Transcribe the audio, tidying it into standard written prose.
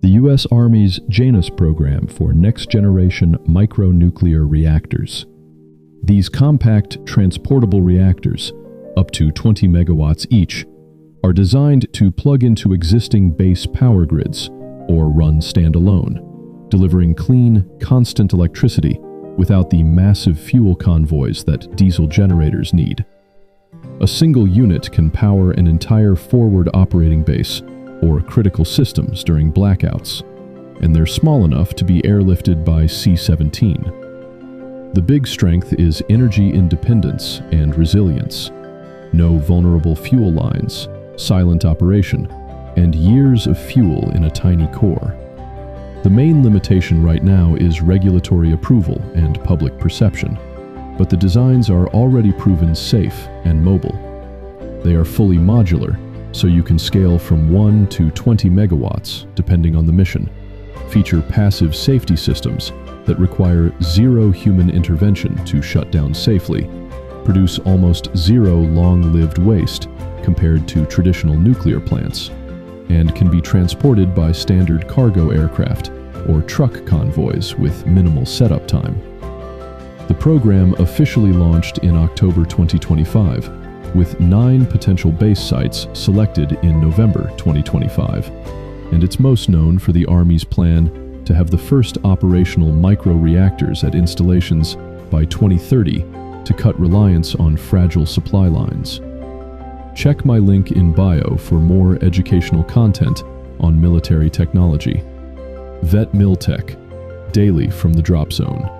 the U.S. Army's Janus program for next-generation micronuclear reactors. These compact, transportable reactors, up to 20 megawatts each, are designed to plug into existing base power grids or run standalone, delivering clean, constant electricity without the massive fuel convoys that diesel generators need. A single unit can power an entire forward operating base or critical systems during blackouts, and they're small enough to be airlifted by C-17. The big strength is energy independence and resilience. No vulnerable fuel lines, silent operation, and years of fuel in a tiny core. The main limitation right now is regulatory approval and public perception, but the designs are already proven safe and mobile. They are fully modular, so you can scale from 1 to 20 megawatts depending on the mission, feature passive safety systems that require zero human intervention to shut down safely, produce almost zero long-lived waste compared to traditional nuclear plants, and can be transported by standard cargo aircraft or truck convoys with minimal setup time. The program officially launched in October 2025, with 9 potential base sites selected in November 2025, and it's most known for the Army's plan to have the first operational micro-reactors at installations by 2030 to cut reliance on fragile supply lines. Check my link in bio for more educational content on military technology. Vet Miltech, daily from the Drop Zone.